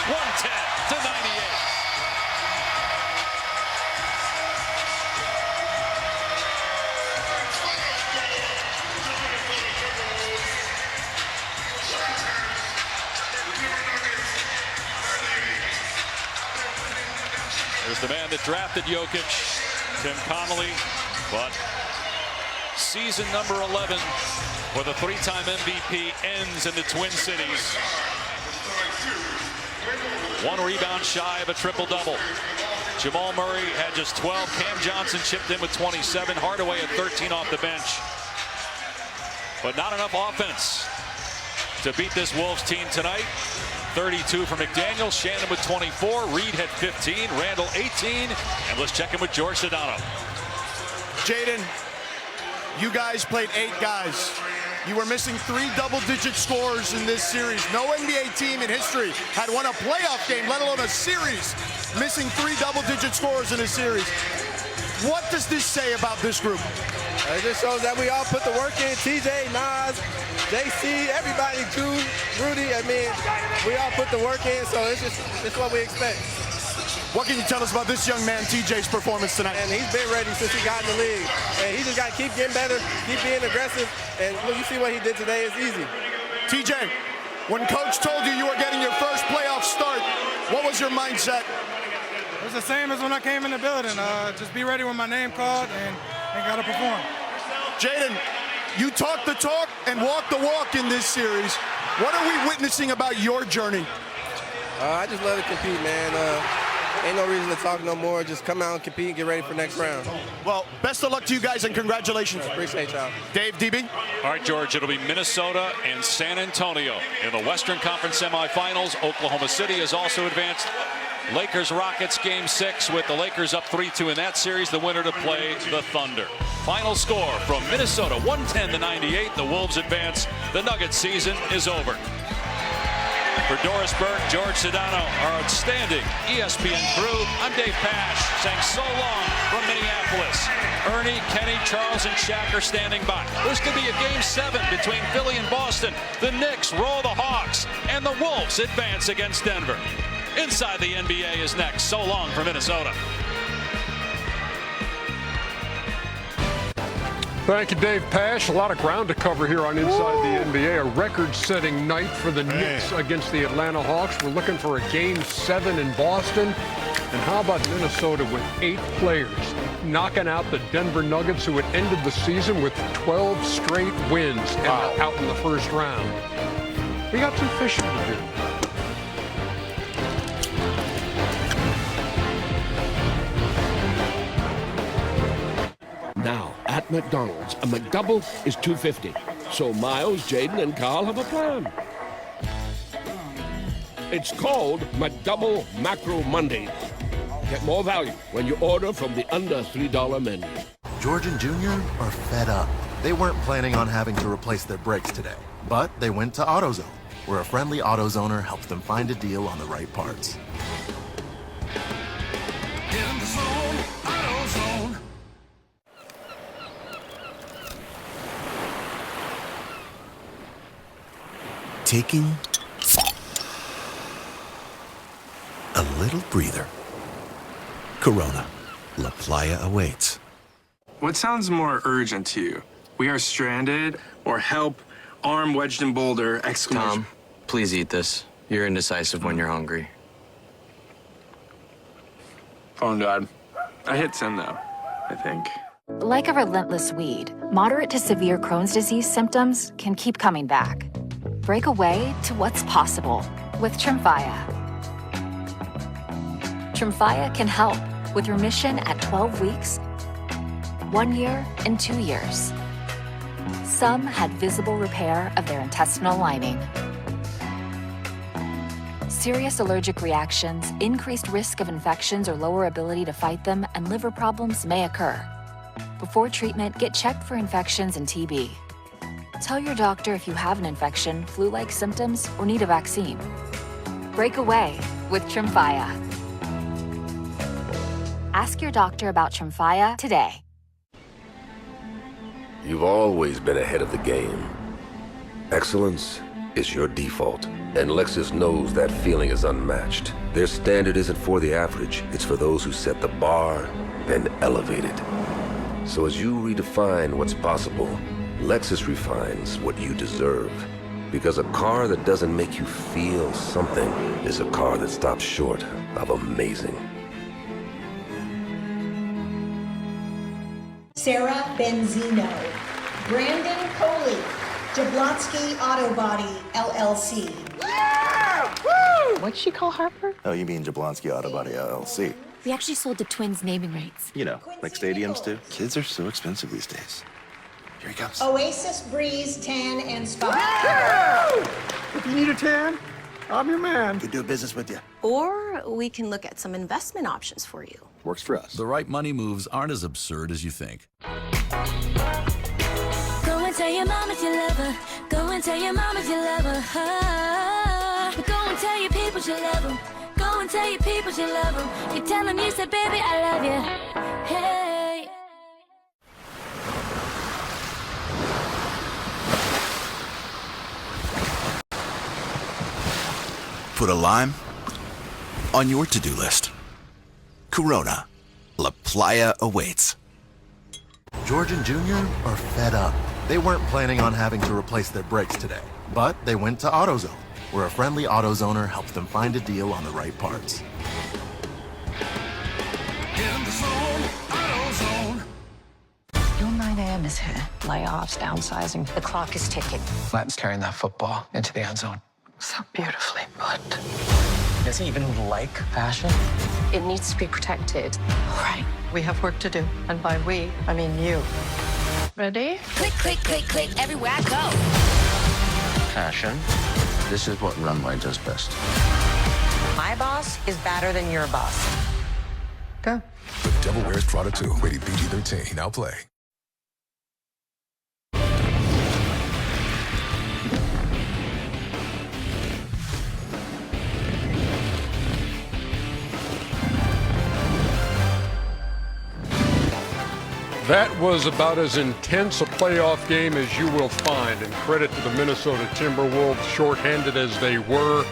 110-98. There's the man that drafted Jokic, Tim Connolly, but season number 11 for the three-time MVP ends in the Twin Cities. 1 rebound shy of a triple-double. Jamal Murray had just 12. Cam Johnson chipped in with 27. Hardaway at 13 off the bench. But not enough offense to beat this Wolves team tonight. 32 for McDaniel, Shannon with 24, Reed had 15, Randall 18, and let's check in with George Sedano. Jaden, you guys played 8 guys. You were missing 3 double-digit scores in this series. No NBA team in history had won a playoff game, let alone a series, missing 3 double-digit scores in a series. What does this say about this group? It just shows that we all put the work in. TJ, Nas, JC, everybody, Drew, Rudy. I mean, we all put the work in, so it's what we expect. What can you tell us about this young man, TJ's performance tonight? And he's been ready since he got in the league. And he just got to keep getting better, keep being aggressive. And look, you see what he did today. It's easy. TJ, when Coach told you were getting your first playoff start, what was your mindset? It was the same as when I came in the building. Just be ready when my name called and got to perform. Jaden, you talk the talk and walk the walk in this series. What are we witnessing about your journey? I just love to compete, man. Ain't no reason to talk no more. Just come out and compete and get ready for next round. Well, best of luck to you guys and congratulations. Appreciate y'all. Dave, DB? All right, George, it'll be Minnesota and San Antonio in the Western Conference semifinals. Oklahoma City has also advanced. Lakers-Rockets game 6 with the Lakers up 3-2 in that series. The winner to play the Thunder. Final score from Minnesota, 110-98. The Wolves advance. The Nuggets season is over. For Doris Burke, George Sedano, our outstanding ESPN crew, I'm Dave Pasch, saying so long from Minneapolis. Ernie, Kenny, Charles, and Shaq are standing by. This could be a game 7 between Philly and Boston. The Knicks roll the Hawks, and the Wolves advance against Denver. Inside the NBA is next. So long from Minnesota. Thank you, Dave Pasch. A lot of ground to cover here on Inside the NBA. A record-setting night for the Knicks against the Atlanta Hawks. We're looking for a game 7 in Boston. And how about Minnesota with 8 players knocking out the Denver Nuggets, who had ended the season with 12 straight wins and are out in the first round. We got some fishing to do. Now, at McDonald's, a McDouble is $2.50. So Miles, Jaden, and Carl have a plan. It's called McDouble Macro Mondays. Get more value when you order from the under $3 menu. George and Junior are fed up. They weren't planning on having to replace their brakes today, but they went to AutoZone, where a friendly AutoZoner helps them find a deal on the right parts. In the zone, AutoZone. Taking a little breather. Corona. La Playa awaits. What sounds more urgent to you? We are stranded, or help, arm wedged in boulder, exclamation. Tom, please eat this. You're indecisive when you're hungry. Phone died. I hit send though, I think. Like a relentless weed, moderate to severe Crohn's disease symptoms can keep coming back. Break away to what's possible with Tremfya. Tremfya can help with remission at 12 weeks, 1 year, and 2 years. Some had visible repair of their intestinal lining. Serious allergic reactions, increased risk of infections or lower ability to fight them, and liver problems may occur. Before treatment, get checked for infections and TB. Tell your doctor if you have an infection, flu-like symptoms, or need a vaccine. Break away with Tremfya. Ask your doctor about Tremfya today. You've always been ahead of the game. Excellence is your default. And Lexus knows that feeling is unmatched. Their standard isn't for the average, it's for those who set the bar, then elevate it. So as you redefine what's possible, Lexus refines what you deserve. Because a car that doesn't make you feel something is a car that stops short of amazing. Sarah Benzino, Brandon Coley, Jablonski Auto Body, LLC. Yeah! Woo! What'd she call Harper? Oh, you mean Jablonski Auto Body, LLC. We actually sold the Twins naming rights. You know, like stadiums do. Kids are so expensive these days. Here he comes. Oasis Breeze Tan and Spa. Yeah! If you need a tan, I'm your man. Good doing business with you. Or we can look at some investment options for you. Works for us. The right money moves aren't as absurd as you think. Go and tell your mama you love her. Go and tell your mama you love her. Go and tell your people you love them. Go and tell your people you love them. You tell them you said, baby, I love you. Hey. Put a lime on your to-do list. Corona. La Playa awaits. George and Junior are fed up. They weren't planning on having to replace their brakes today, but they went to AutoZone, where a friendly AutoZoner helps them find a deal on the right parts. In the zone, AutoZone. Your 9 a.m. is here. Layoffs, downsizing. The clock is ticking. Lat's carrying that football into the end zone. So beautifully put. Does he even like fashion? It needs to be protected. All right. We have work to do. And by we, I mean you. Ready? Click, click, click, click, everywhere I go. Fashion. This is what Runway does best. My boss is better than your boss. Go. The Devil Wears Prada 2, rated PG-13. Now play. That was about as intense a playoff game as you will find, and credit to the Minnesota Timberwolves, shorthanded as they were,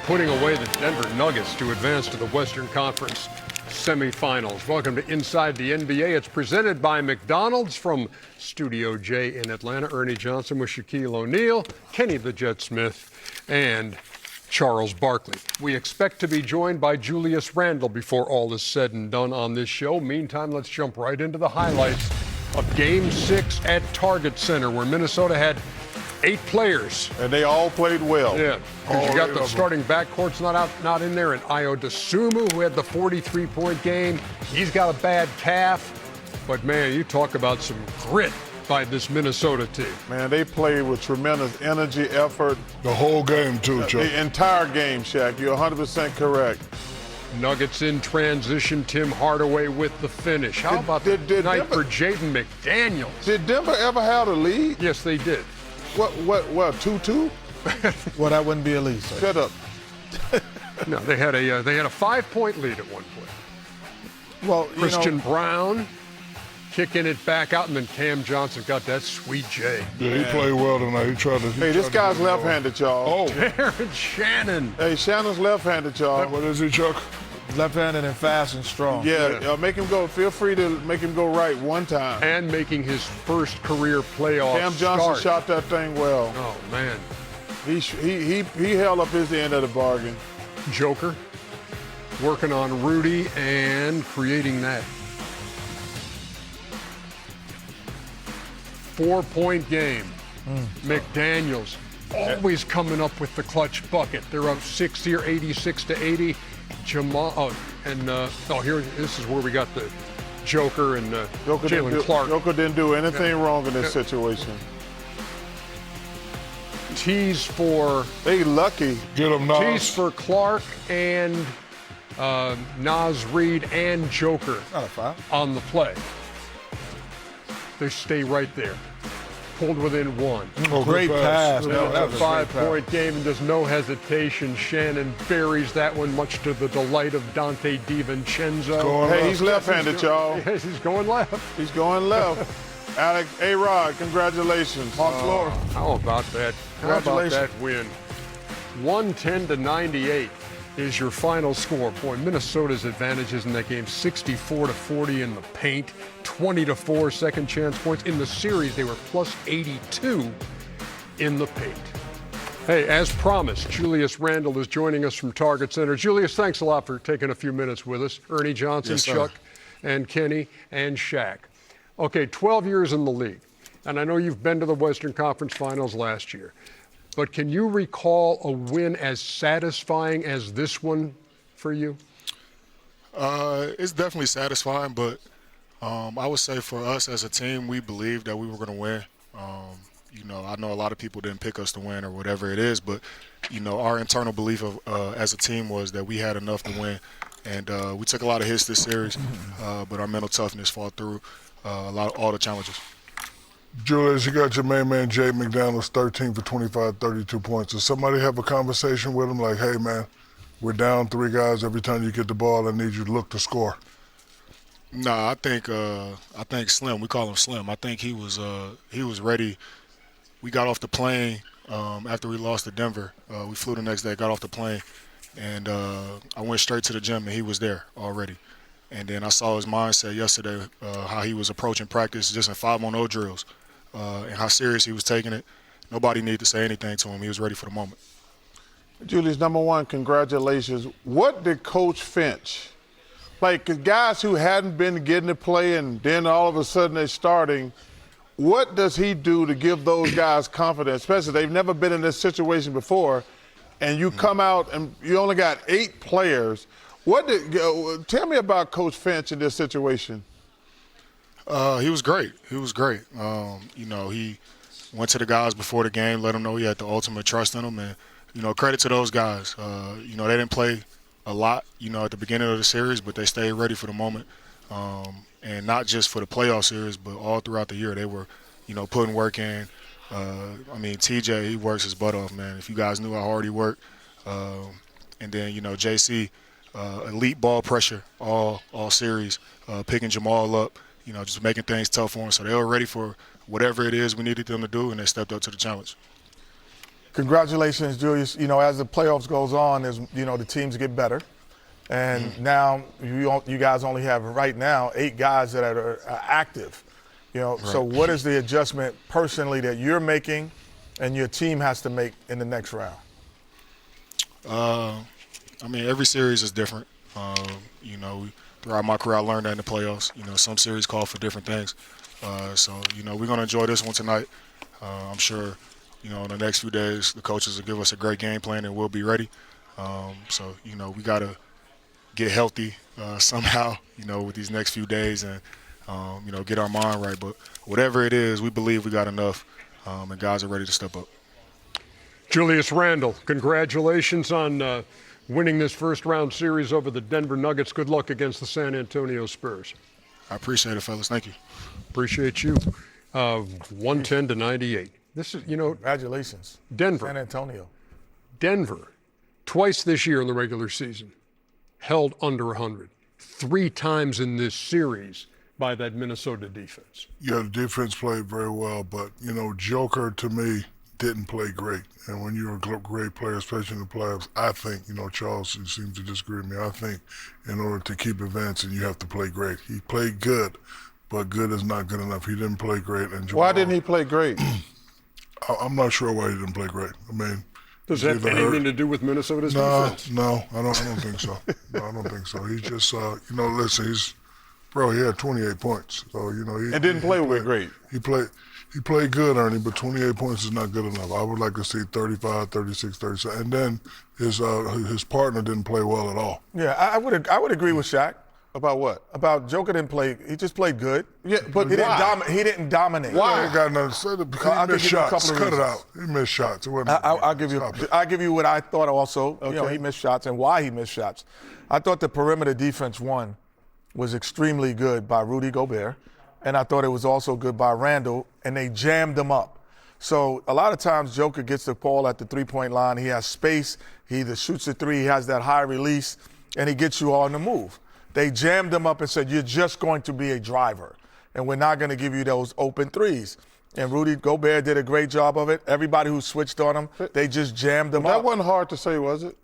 putting away the Denver Nuggets to advance to the Western Conference semifinals. Welcome to Inside the NBA. It's presented by McDonald's from Studio J in Atlanta. Ernie Johnson with Shaquille O'Neal, Kenny the Jet Smith, and Charles Barkley. We expect to be joined by Julius Randle before all is said and done on this show. Meantime, let's jump right into the highlights of Game 6 at Target Center, where Minnesota had 8 players. And they all played well. Yeah, because you got the starting backcourt's not in there, and Ayo Dosunmu, who had the 43-point game. He's got a bad calf. But, man, you talk about some grit by this Minnesota team. Man, they played with tremendous energy, effort. The whole game, too, Chuck. The entire game, Shaq. You're 100% correct. Nuggets in transition, Tim Hardaway with the finish. How about the night for Jaden McDaniels? Did Denver ever have a lead? Yes, they did. What, 2-2? Well, that wouldn't be a lead, sir. Shut up. No, they had a 5-point lead at one point. Well, Christian Brown kicking it back out, and then Cam Johnson got that sweet J. Yeah, he played well tonight. He tried to. Hey, this guy's left-handed, y'all. Oh, Terrence Shannon. Hey, Shannon's left-handed, y'all. What is he, Chuck? Left-handed and fast and strong. Yeah, make him go. Feel free to make him go right one time. And making his first career playoff Cam Johnson start. shot that thing well. Oh man, he held up his end of the bargain. Joker working on Rudy and creating that 4-point game. McDaniels always coming up with the clutch bucket. They're up 6 here, 86-80. Jamal, here, this is where we got the Joker and Jalen Clark. Joker didn't do anything wrong in this situation. Tease for... They lucky. Get him, Nas. Tease for Clark and Naz Reid and Joker Not a foul. on the play. They stay right there. Pulled within 1. Oh, great pass. That was a 5-point game, and there's no hesitation. Shannon buries that one, much to the delight of Dante DiVincenzo. Hey, he's left-handed, y'all. Yes, he's going left. He's going left. Alex, A-Rod, congratulations. On floor. How about that? How about that win? 110-98 is your final score. Boy, Minnesota's advantages in that game, 64-40 in the paint, 20-4 second chance points. In the series, they were plus 82 in the paint. Hey, as promised, Julius Randle is joining us from Target Center. Julius, thanks a lot for taking a few minutes with us. Ernie Johnson, Yes, sir. Chuck, and Kenny, and Shaq. Okay, 12 years in the league, and I know you've been to the Western Conference Finals last year, but can you recall a win as satisfying as this one for you? It's definitely satisfying, but I would say for us as a team, we believed that we were going to win. I know a lot of people didn't pick us to win or whatever it is, but, our internal belief as a team was that we had enough to win. And we took a lot of hits this series, but our mental toughness fought through all the challenges. Julius, you got your main man, Jay McDaniels, 13 for 25, 32 points. Does somebody have a conversation with him like, hey, man, we're down 3 guys. Every time you get the ball, I need you to look to score? No, I think Slim, we call him Slim. I think he was ready. We got off the plane after we lost to Denver. We flew the next day, got off the plane, and I went straight to the gym, and he was there already. And then I saw his mindset yesterday, how he was approaching practice just in 5-on-0 drills, and how serious he was taking it. Nobody needed to say anything to him. He was ready for the moment. Julius, number one, congratulations. What did Coach Finch, like guys who hadn't been getting to play and then all of a sudden they're starting, what does he do to give those guys confidence, especially they've never been in this situation before, and you come out and you only got 8 players? Tell me about Coach Finch in this situation. He was great. He he went to the guys before the game, let them know he had the ultimate trust in them, and credit to those guys. They didn't play a lot, at the beginning of the series, but they stayed ready for the moment, and not just for the playoff series, but all throughout the year they were, putting work in. TJ, he works his butt off, man. If you guys knew how hard he worked, and then JC. Elite ball pressure all series, picking Jamal up, just making things tough for him. So they were ready for whatever it is we needed them to do, and they stepped up to the challenge. Congratulations, Julius. As the playoffs goes on, the teams get better. And now you guys only have right now 8 guys that are active. Right. So what is the adjustment personally that you're making and your team has to make in the next round? Every series is different. Throughout my career, I learned that in the playoffs. Some series call for different things. We're going to enjoy this one tonight. I'm sure, in the next few days, the coaches will give us a great game plan and we'll be ready. We got to get healthy somehow, with these next few days and, get our mind right. But whatever it is, we believe we got enough, and guys are ready to step up. Julius Randle, congratulations on winning this first-round series over the Denver Nuggets. Good luck against the San Antonio Spurs. I appreciate it, fellas. Thank you. Appreciate you. 110-98. This is, Congratulations. Denver. San Antonio. Denver, twice this year in the regular season, held under 100. 3 times in this series by that Minnesota defense. Yeah, the defense played very well, but, Joker, to me, didn't play great. And when you're a great player, especially in the playoffs, I think, Charles seems to disagree with me. I think in order to keep advancing, you have to play great. He played good, but good is not good enough. He didn't play great. And Jamal, why didn't he play great? I'm not sure why he didn't play great. Does that have anything to do with Minnesota's defense? No, I don't think so. No, I don't think so. He just, listen, he had 28 points. So, and didn't play great. He played good, Ernie, but 28 points is not good enough. I would like to see 35, 36, 37. And then his partner didn't play well at all. Yeah, I would agree with Shaq. About what? About Joker didn't play. He just played good. Yeah, but he didn't dominate. Why? He got nothing to say because he missed shots. Cut it out. He missed shots. I'll give you what I thought also. Okay. He missed shots and why he missed shots. I thought the perimeter defense was extremely good by Rudy Gobert. And I thought it was also good by Randle, and they jammed them up. So a lot of times Joker gets the ball at the three-point line. He has space. He either shoots the three, he has that high release, and he gets you all on the move. They jammed him up and said, you're just going to be a driver, and we're not going to give you those open threes. and Rudy Gobert did a great job of it. Everybody who switched on him, they just jammed him That up. wasn't hard to say, was it?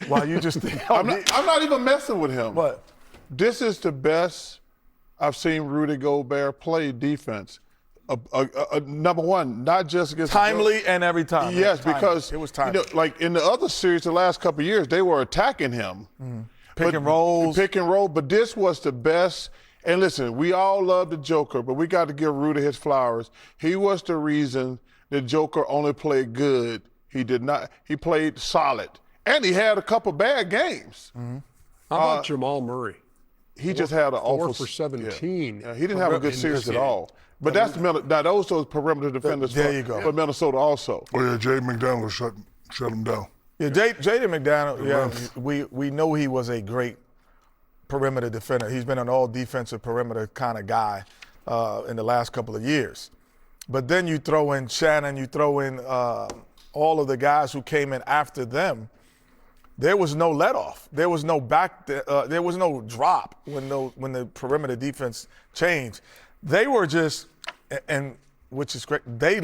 Why you just think? I'm not even messing with him. What? This is the best I've seen Rudy Gobert play defense. Number one, not just against Timely and every time. Yes, Timely. because it was timely. Like in the other series, the last couple of years, they were attacking him. Pick and rolls. Pick and roll. But this was the best. And listen, we all love the Joker, but we got to give Rudy his flowers. He was the reason the Joker only played good. He did not. He played solid. And he had a couple bad games. How about Jamal Murray? He just had an awful 4 for 17. Yeah, he didn't have a good series at all. But that's now those are perimeter defenders for Minnesota also. Oh yeah, Jay McDaniels shut him down. Yeah, Jaden McDaniels. We know he was a great perimeter defender. He's been an all defensive perimeter kind of guy in the last couple of years. But then you throw in Shannon, you throw in all of the guys who came in after them. There was no let off. There was no there was no drop when the perimeter defense changed. They were just, and which is great. They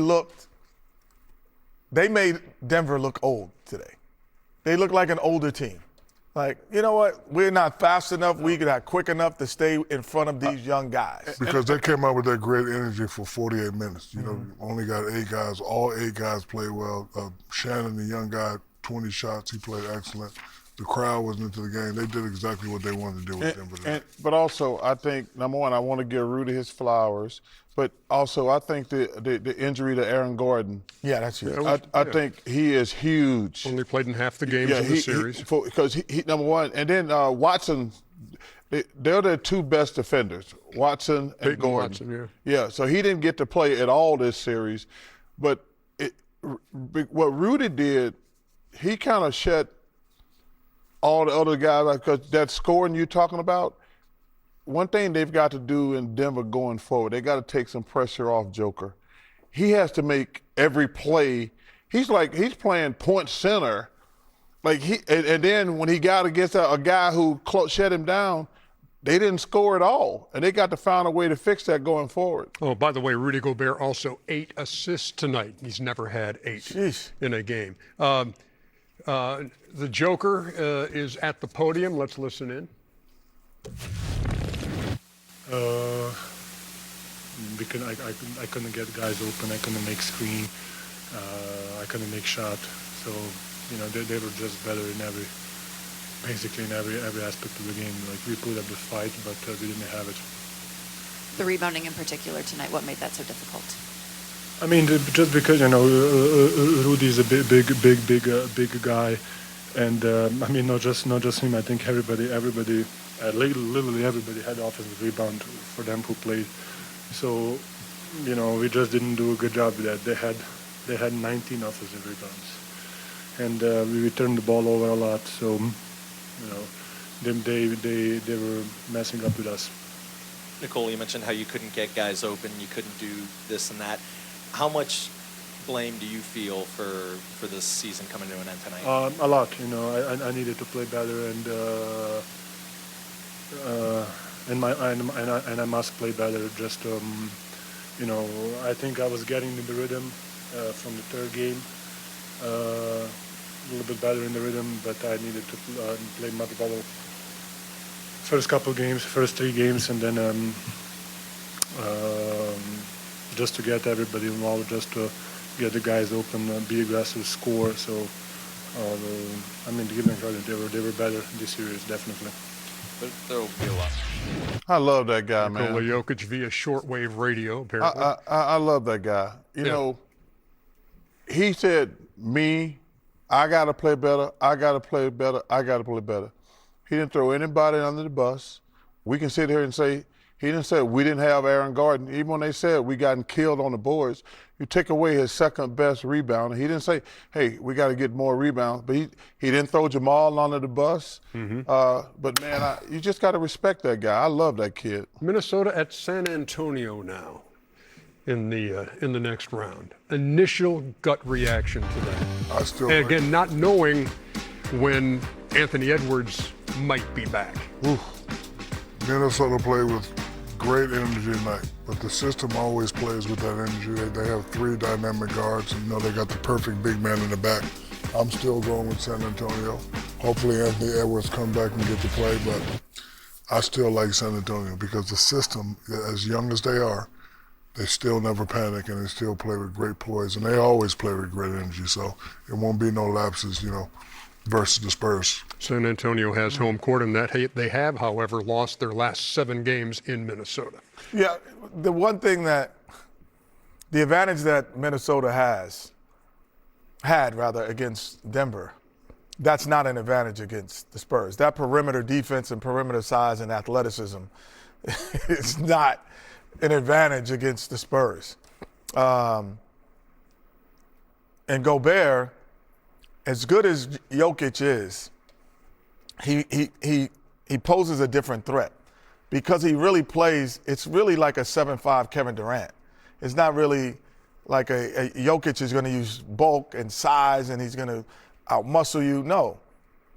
made Denver look old today. They looked like an older team. Like, you know what? We're not fast enough. We're not quick enough to stay in front of these young guys. Because they came out with that great energy for 48 minutes. You know, only got 8 guys. All 8 guys played well. Shannon, the young guy, 20 shots. He played excellent. The crowd was into the game. They did exactly what they wanted to do with Denver. But also, I think, number one, I want to give Rudy his flowers. But also, I think the injury to Aaron Gordon. Yeah, that's huge. I think he is huge. Only played in half the games in the series. Because he number one. And then Watson, they're the 2 best defenders, Watson and Gordon. Watson, yeah, so he didn't get to play at all this series. But what Rudy did, he kind of shut all the other guys, because that scoring you're talking about, one thing they've got to do in Denver going forward, they got to take some pressure off Joker. He has to make every play. He's playing point center. And then when he got against a guy who shut him down, they didn't score at all. And they got to find a way to fix that going forward. Oh, by the way, Rudy Gobert also 8 assists tonight. He's never had 8 in a game. The Joker is at the podium. Let's listen in. Because I couldn't get guys open. I couldn't make screen. I couldn't make shot. So, they were just better in basically in every aspect of the game. Like, we put up the fight, but we didn't have it. The rebounding in particular tonight, what made that so difficult? I mean, just because Rudy's a big guy, and I mean, not just him. I think everybody, literally everybody had offensive rebound for them who played. So, we just didn't do a good job with that. They had 19 offensive rebounds, and we turned the ball over a lot. So, they were messing up with us. Nicole, you mentioned how you couldn't get guys open, you couldn't do this and that. How much blame do you feel for this season coming to an end tonight? A lot. I needed to play better, and I must play better. Just I think I was getting in the rhythm from the third game, a little bit better in the rhythm, but I needed to play much better. First 3 games, and then just to get everybody involved, just to get the guys open, be aggressive, score. So, I mean, to give them credit, they were better this series, definitely. There will be a lot. I love that guy, man. Nikola Jokic via shortwave radio, apparently. I love that guy. You know, he said, I got to play better, I got to play better, I got to play better. He didn't throw anybody under the bus. We can sit here and say, he didn't say we didn't have Aaron Gordon. Even when they said we gotten killed on the boards, you take away his second best rebounder. He didn't say, hey, we got to get more rebounds. But he didn't throw Jamal under the bus. But, man, you just got to respect that guy. I love that kid. Minnesota at San Antonio now in the next round. Initial gut reaction to that. And again, not knowing when Anthony Edwards might be back. Minnesota played with great energy tonight, but the system always plays with that energy. They have 3 dynamic guards, and they got the perfect big man in the back. I'm still going with San Antonio. Hopefully Anthony Edwards come back and get to play, but I still like San Antonio because the system, as young as they are, they still never panic and they still play with great poise, and they always play with great energy, so it won't be no lapses, versus the Spurs. San Antonio has home court, and that they have, however, lost their last 7 games in Minnesota. Yeah, the advantage that Minnesota had against Denver, that's not an advantage against the Spurs. That perimeter defense and perimeter size and athleticism is not an advantage against the Spurs. And Gobert, as good as Jokic is, he poses a different threat because he really plays. It's really like a 7'5" Kevin Durant. It's not really like a Jokic is going to use bulk and size and he's going to outmuscle you. No,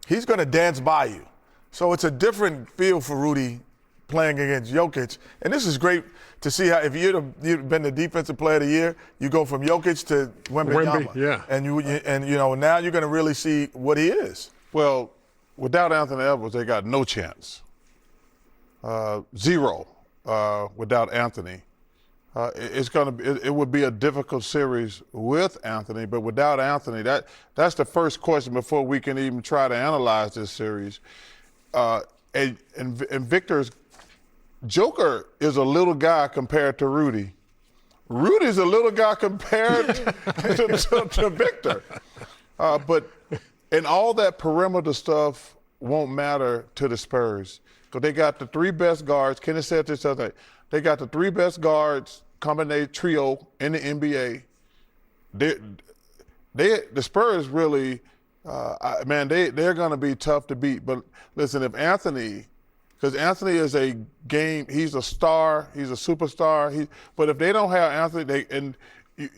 he's going to dance by you. So it's a different feel for Rudy playing against Jokic, and this is great to see how if you'd been the defensive player of the year, you go from Jokic to Wembanyama. Wemby, yeah. And now you're going to really see what he is. Well, without Anthony Edwards, they got no chance. 0 without Anthony. It would be a difficult series with Anthony, but without Anthony, that's the first question before we can even try to analyze this series. And Victor's Joker is a little guy compared to Rudy. Rudy's a little guy compared to Victor. But and all that perimeter stuff won't matter to the Spurs because they got the 3 best guards. Kenny said this other day. They got the 3 best guards, combination trio in the NBA. The Spurs really, they're going to be tough to beat. But listen, if Anthony. Because Anthony is he's a star, he's a superstar. But if they don't have Anthony,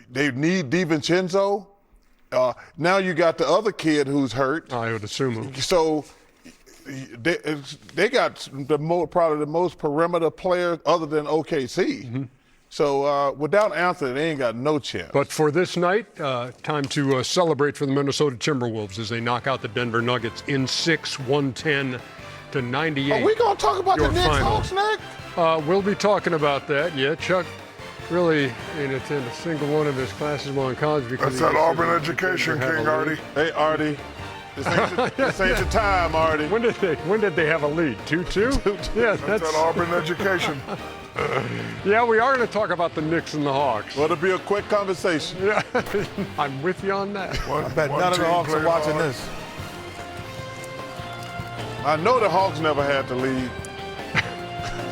they need DiVincenzo. Now you got the other kid who's hurt. I would assume him. So they got probably the most perimeter players other than OKC. Mm-hmm. So without Anthony, they ain't got no chance. But for this night, time to celebrate for the Minnesota Timberwolves as they knock out the Denver Nuggets in 6, 110-98. Are we going to talk about the Knicks Hawks next? We'll be talking about that. Yeah, Chuck really didn't attend a single one of his classes while in college because that's that Auburn education, King Artie. Hey, Artie. This ain't the time, Artie. When did they have a lead? 2-2? Yeah, that's that Auburn education. Yeah, we are going to talk about the Knicks and the Hawks. Well, it'll be a quick conversation. Yeah, I'm with you on that. I bet none of the Hawks are watching this. I know the Hawks never had the lead.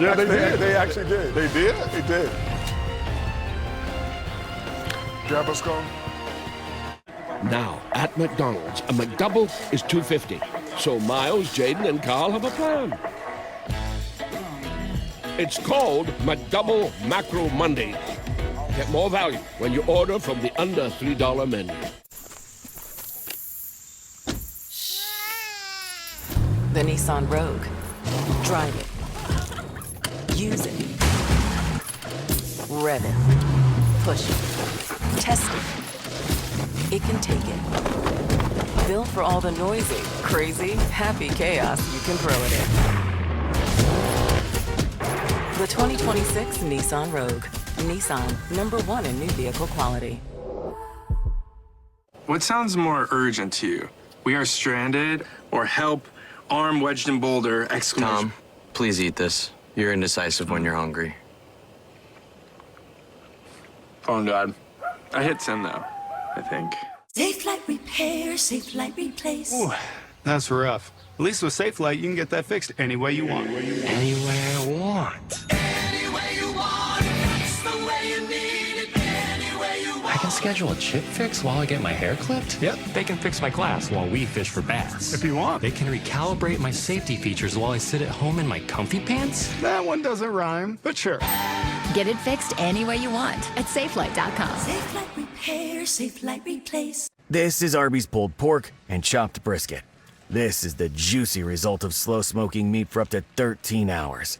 Yeah, they did. They actually did. They did? They did. Gaviscon? Now, at McDonald's, a McDouble is $2.50. So Miles, Jaden, and Carl have a plan. It's called McDouble Macro Monday. Get more value when you order from the under $3 menu. The Nissan Rogue. Drive it. Use it. Rev it. Push it. Test it. It can take it. Built for all the noisy, crazy, happy chaos you can throw it in. The 2026 Nissan Rogue. Nissan, #1 in new vehicle quality. What sounds more urgent to you? We are stranded or help arm wedged in boulder, exclamation. Tom, please eat this. You're indecisive when you're hungry. Phone died. I hit send though, I think. Safe Light Repair, Safe Light Replace. Ooh, that's rough. At least with Safe Light, you can get that fixed any way you want. Any way I want. Any way you want. It's the way you need it. Any way you want. I can schedule a chip fix while I get my hair clipped? Yep. They can fix my glass while we fish for bass. If you want. They can recalibrate my safety features while I sit at home in my comfy pants? That one doesn't rhyme, but sure. Get it fixed any way you want at SafeLight.com. Safe Light Repair, Safe Light Replace. This is Arby's pulled pork and chopped brisket. This is the juicy result of slow smoking meat for up to 13 hours.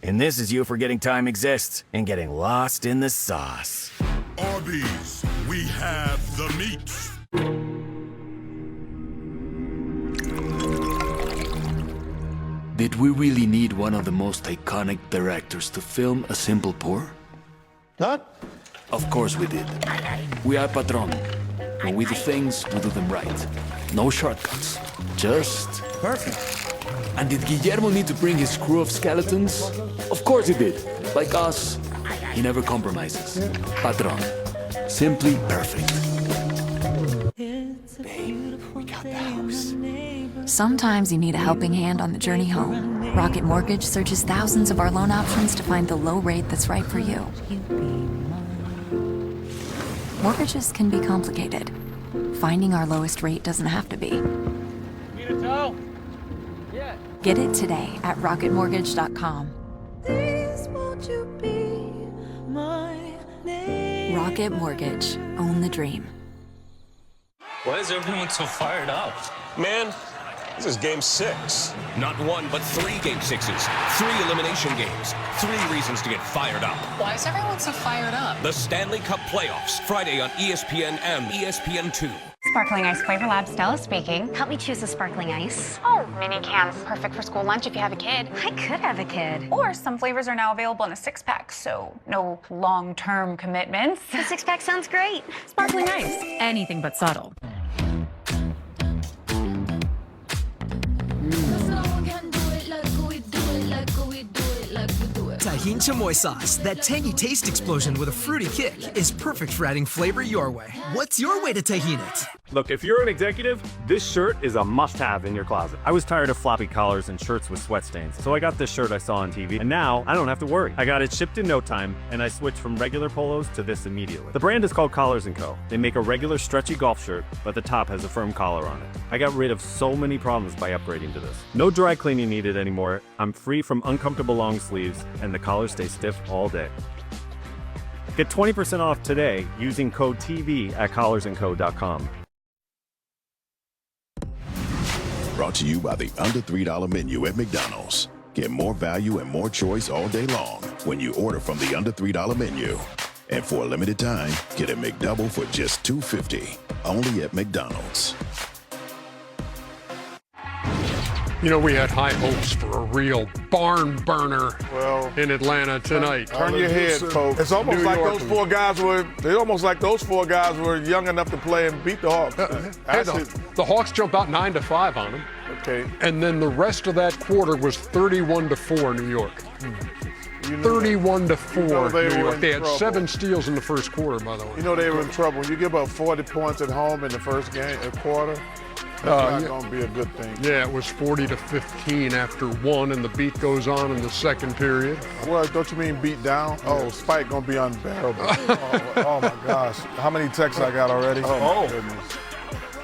And this is you forgetting time exists and getting lost in the sauce. Arby's, we have the meats. Did we really need one of the most iconic directors to film A Simple Pour? Huh? Of course we did. We are Patron. When we do things, we do them right. No shortcuts. Just perfect. And did Guillermo need to bring his crew of skeletons? Of course he did. Like us, he never compromises. Patron. Simply perfect. Babe, we got the house. Sometimes you need a helping hand on the journey home. Rocket Mortgage searches thousands of our loan options to find the low rate that's right for you. Mortgages can be complicated. Finding our lowest rate doesn't have to be. Need a tow? Yeah. Get it today at rocketmortgage.com. Rocket Mortgage. Own the dream. Why is everyone so fired up? Man, this is game 6. Not one, but 3 game 6s. 3 elimination games. 3 reasons to get fired up. Why is everyone so fired up? The Stanley Cup Playoffs, Friday on ESPN and ESPN2. Sparkling Ice Flavor Lab, Stella speaking. Help me choose a sparkling ice. Oh, mini cans. Perfect for school lunch if you have a kid. I could have a kid. Or some flavors are now available in a 6-pack, so no long-term commitments. The 6-pack sounds great. Sparkling Ice. Anything but subtle. Tajin chamoy sauce, that tangy taste explosion with a fruity kick, is perfect for adding flavor your way. What's your way to Tajin it? Look, if you're an executive, this shirt is a must-have in your closet. I was tired of floppy collars and shirts with sweat stains, so I got this shirt I saw on TV, and now I don't have to worry. I got it shipped in no time, and I switched from regular polos to this immediately. The brand is called Collars & Co. They make a regular stretchy golf shirt, but the top has a firm collar on it. I got rid of so many problems by upgrading to this. No dry cleaning needed anymore. I'm free from uncomfortable long sleeves, and the collars stay stiff all day. Get 20% off today using code TV at collarsandco.com. Brought to you by the under $3 menu at McDonald's. Get more value and more choice all day long when you order from the under $3 menu. And for a limited time, get a McDouble for just $2.50. Only at McDonald's. You know, we had high hopes for a real barn burner in Atlanta tonight. Turn your head, folks. It's almost like those 4 guys were young enough to play and beat the Hawks. The Hawks jump out 9-5 on them. Okay. And then the rest of that quarter was 31-4 New York. 31-4 New York. They had 7 steals in the first quarter, by the way. You know they were in trouble. When you give up 40 points at home in the first game, a quarter, that's not going to be a good thing. Yeah, it was 40-15 after 1, and the beat goes on in the second period. Well, don't you mean beat down? Oh, Spike going to be unbearable. oh, my gosh. How many texts I got already? Oh, my goodness.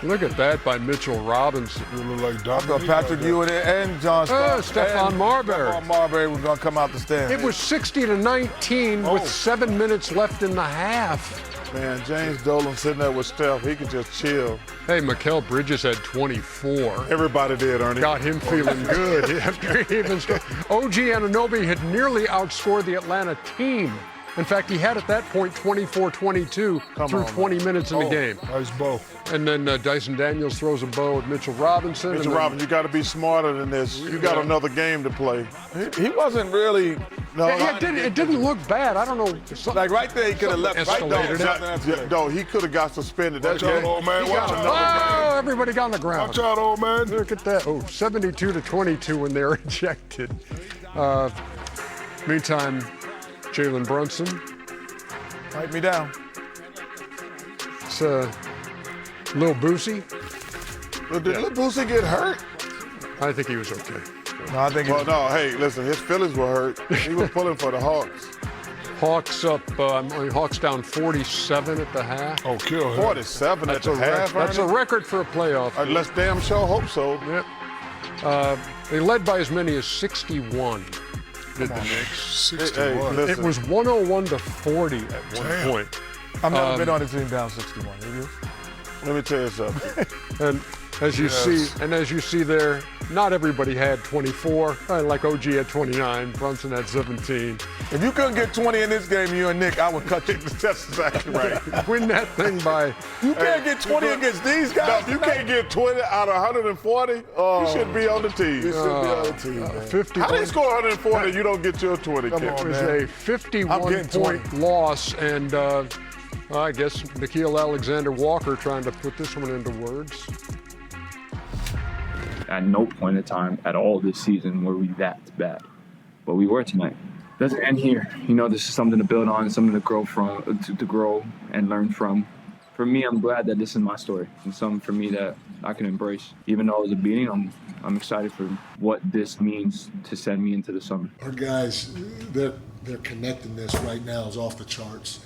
Look at that by Mitchell Robinson. You look like I thought Patrick Ewing and John Stephon Marbury. Stephon Marbury was going to come out the stand. It was 60-19 with 7 minutes left in the half. Man, James Dolan sitting there with Steph. He could just chill. Hey, Mikal Bridges had 24. Everybody did, Ernie. Got him feeling good. OG Anunoby had nearly outscored the Atlanta team. In fact, he had at that point 24-22 through 20 minutes in the game. Nice bow. And then Dyson Daniels throws a bow at Mitchell Robinson. Mitchell Robinson, you got to be smarter than this. You got another game to play. He wasn't really. No, it didn't look bad. I don't know. Like right there, he could have left. No, he could have got suspended. Watch out, old man. Watch out. Everybody got on the ground. Watch out, old man. Look at that. 72-22 when they're ejected. Meantime, Jalen Brunson. Write me down. It's Lil Boosie. Did Lil Boosie get hurt? I think he was okay. No, I think. No. Hey, listen, his feelings were hurt. He was pulling for the Hawks. Hawks up. Hawks down 47 at the half. Oh, kill him. 47 at the half. That's a record for a playoff. Let's damn sure hope so. Yep. They led by as many as 61. Did the Knicks? 61. It was 101-40 at one point. I've never been on a team down 61. Have you? Let me tell you something. And As you see there, not everybody had 24. Like OG had 29, Brunson had 17. If you couldn't get 20 in this game, you and Nick, I would cut you. That's exactly right. Win that thing by. You can't get 20 against these guys. No, you can't get 20 out of 140. You should be on the team. You should be on the team, man. 50. How do you score 140 and you don't get your 20? Come on, it was man. a 51-point loss, and I guess Nickeil Alexander-Walker trying to put this one into words. At no point in time at all this season were we that bad, but we were tonight. Doesn't end here. You know, this is something to build on, something to grow from, to grow and learn from. For me, I'm glad that this is my story and something for me that I can embrace. Even though it was a beating, I'm excited for what this means to send me into the summer. Our guys, their connectedness right now is off the charts.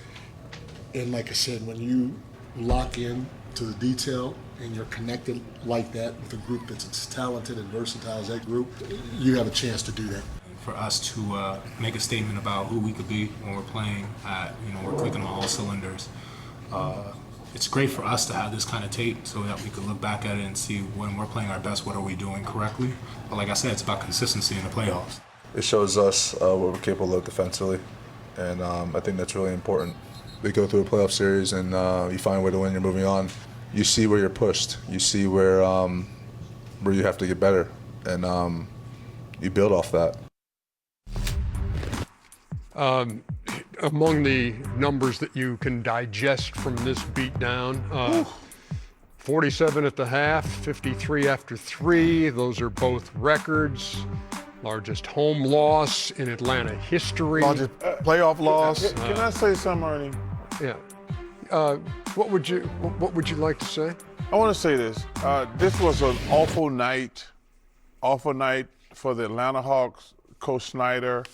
And like I said, when you lock in to the detail and you're connected like that with a group that's as talented and versatile as that group, you have a chance to do that. For us to make a statement about who we could be when we're playing, we're clicking on all cylinders. It's great for us to have this kind of tape so that we could look back at it and see when we're playing our best, what are we doing correctly. But like I said, it's about consistency in the playoffs. It shows us what we're capable of defensively, and I think that's really important. We go through a playoff series and you find a way to win, you're moving on. You see where you're pushed. You see where you have to get better, and you build off that. Among the numbers that you can digest from this beatdown, 47 at the half, 53 after 3. Those are both records. Largest home loss in Atlanta history. Largest playoff loss. Can I say something, Ernie? Yeah. What would you like to say? I want to say this. This was an awful night for the Atlanta Hawks, Coach Snyder,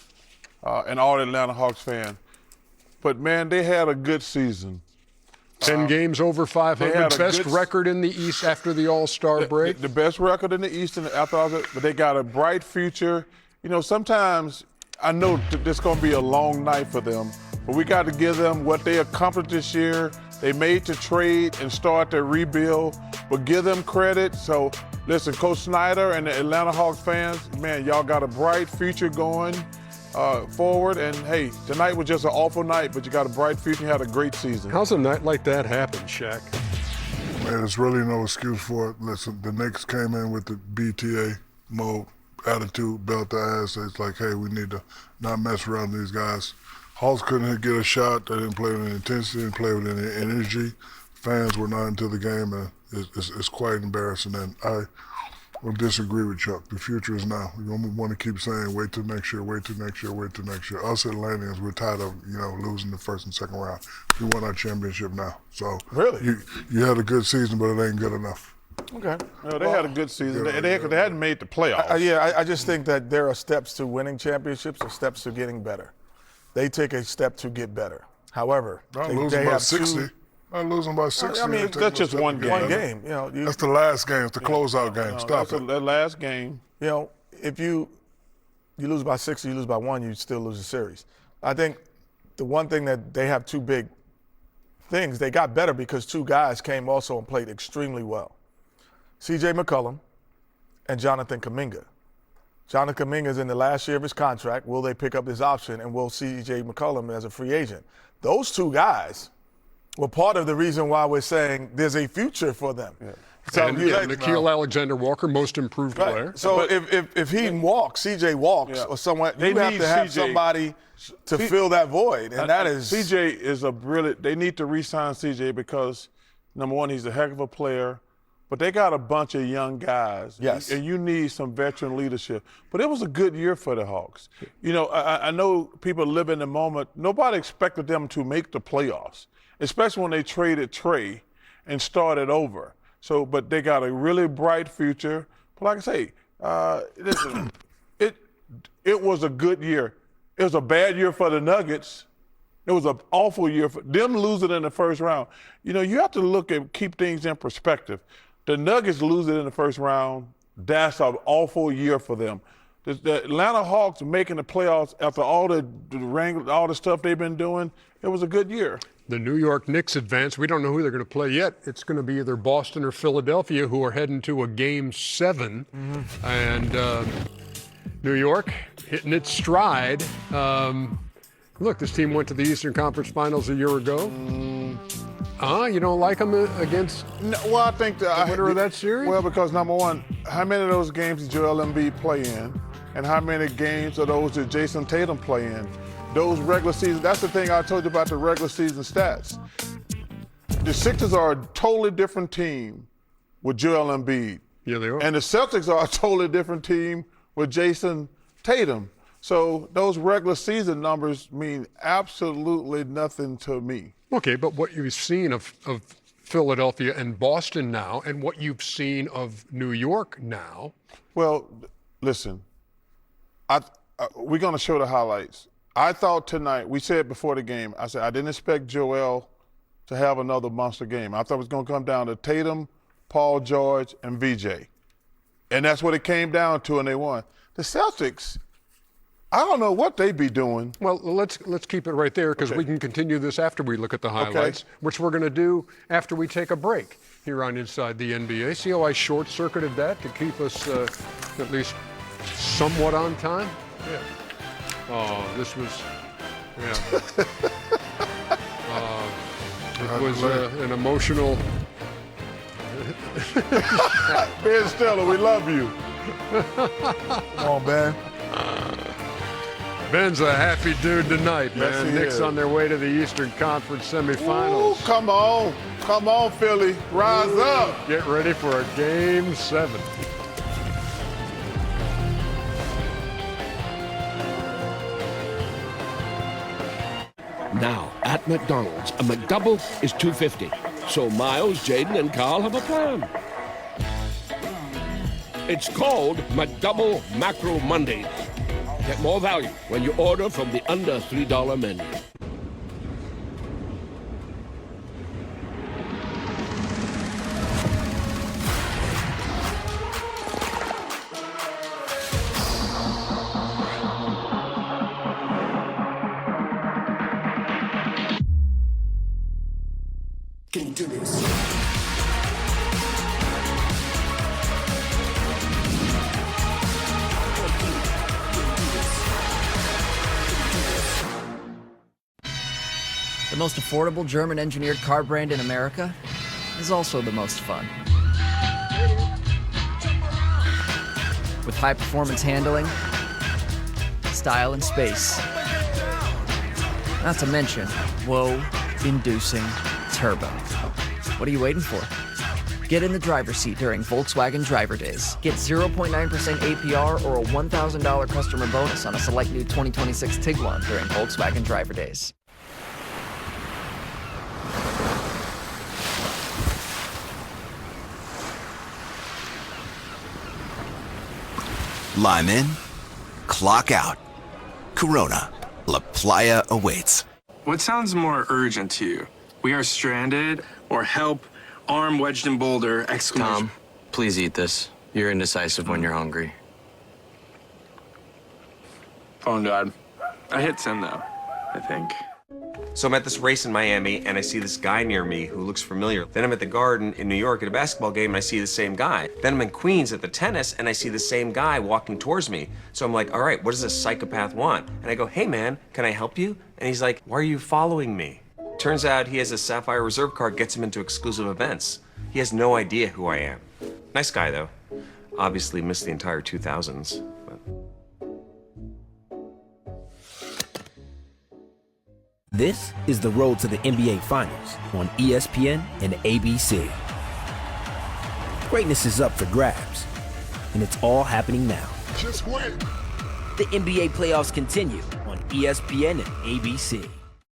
and all the Atlanta Hawks fans. But, man, they had a good season. 10 games over 500, best record in the East after the All-Star break. The best record in the East after all that, but they got a bright future. You know, sometimes I know this is going to be a long night for them, but we got to give them what they accomplished this year. They made the trade and start their rebuild, but give them credit. So, listen, Coach Snyder and the Atlanta Hawks fans, man, y'all got a bright future going forward. And, hey, tonight was just an awful night, but you got a bright future. You had a great season. How's a night like that happen, Shaq? Man, there's really no excuse for it. Listen, the Knicks came in with the BTA mode, attitude, belt to ass. It's like, hey, we need to not mess around with these guys. Hawks couldn't get a shot. They didn't play with any intensity, didn't play with any energy. Fans were not into the game, and it's quite embarrassing. And I will disagree with Chuck. The future is now. We want to keep saying, wait till next year, wait till next year, wait till next year. Us Atlanteans, we're tired of losing the first and second round. We want our championship now. So really, you had a good season, but it ain't good enough. Okay. No, they had a good season. They hadn't made the playoffs. I just think that there are steps to winning championships and steps to getting better. They take a step to get better. However, not losing by 60. Not losing by 60. I mean, that's just one game. One game. That's the last game. It's the closeout game. Stop it. The last game. If you lose by 60, you lose by 1, you still lose the series. I think the one thing that they have two big things, they got better because two guys came also and played extremely well. C.J. McCollum and Jonathan Kuminga. Jonathan Kuminga is in the last year of his contract. Will they pick up his option, and will C.J. McCollum as a free agent? Those two guys were part of the reason why we're saying there's a future for them. Yeah. So Nickeil Alexander-Walker, most improved player. So if he walks, CJ walks, or someone, you have to have somebody to fill that void, and that is CJ is a brilliant. They need to re-sign CJ because number one, he's a heck of a player, but they got a bunch of young guys. Yes, and you need some veteran leadership. But it was a good year for the Hawks. I know people live in the moment. Nobody expected them to make the playoffs, especially when they traded Trey and started over. So, but they got a really bright future. But like I say, listen, it was a good year. It was a bad year for the Nuggets. It was an awful year for them losing in the first round. You have to keep things in perspective. The Nuggets losing in the first round, that's an awful year for them. The Atlanta Hawks making the playoffs after all the stuff they've been doing, it was a good year. The New York Knicks advance. We don't know who they're going to play yet. It's going to be either Boston or Philadelphia, who are heading to a Game 7. Mm-hmm. And New York hitting its stride. Look, this team went to the Eastern Conference Finals a year ago. You don't like them against well, I think the winner of that series? Well, because number one, how many of those games did Joel Embiid play in? And how many games of those did Jason Tatum play in? Those regular season, that's the thing I told you about the regular season stats. The Sixers are a totally different team with Joel Embiid. Yeah, they are. And the Celtics are a totally different team with Jason Tatum. So those regular season numbers mean absolutely nothing to me. Okay, but what you've seen of Philadelphia and Boston now, and what you've seen of New York now. Well, listen, we're going to show the highlights. I thought tonight, we said before the game, I said I didn't expect Joel to have another monster game. I thought it was going to come down to Tatum, Paul George, and VJ. And that's what it came down to, and they won. The Celtics, I don't know what they be doing. Well, let's keep it right there, because we can continue this after we look at the highlights, which we're going to do after we take a break here on Inside the NBA. See how I short-circuited that to keep us at least somewhat on time? Yeah. Oh, this was, it was an emotional. Ben Stiller, we love you. Come on, Ben. Ben's a happy dude tonight, man. Yes, Knicks is. on their way to the Eastern Conference semifinals. Ooh, come on, Philly, rise up. Get ready for a Game 7. Now, at McDonald's, a McDouble is $2.50. So Miles, Jaden, and Carl have a plan. It's called McDouble Macro Mondays. Get more value when you order from the under $3 menu. Can you do this? The most affordable German-engineered car brand in America is also the most fun. With high-performance handling, style, and space. Not to mention, whoa-inducing turbo. What are you waiting for? Get in the driver's seat during Volkswagen Driver Days. Get 0.9% APR or a $1,000 customer bonus on a select new 2026 Tiguan during Volkswagen Driver Days. Lime in, clock out. Corona, La Playa awaits. What sounds more urgent to you? We are stranded, or help, arm wedged in boulder, exclamation. Tom, please eat this. You're indecisive when you're hungry. Phone died. I hit send though, I think. So I'm at this race in Miami, and I see this guy near me who looks familiar. Then I'm at the Garden in New York at a basketball game, and I see the same guy. Then I'm in Queens at the tennis, and I see the same guy walking towards me. So I'm like, all right, what does this psychopath want? And I go, hey man, can I help you? And he's like, why are you following me? Turns out he has a Sapphire Reserve card, gets him into exclusive events. He has no idea who I am. Nice guy though. Obviously missed the entire 2000s. But... This is the road to the NBA Finals on ESPN and ABC. Greatness is up for grabs, and it's all happening now. Just win. The NBA playoffs continue on ESPN and ABC.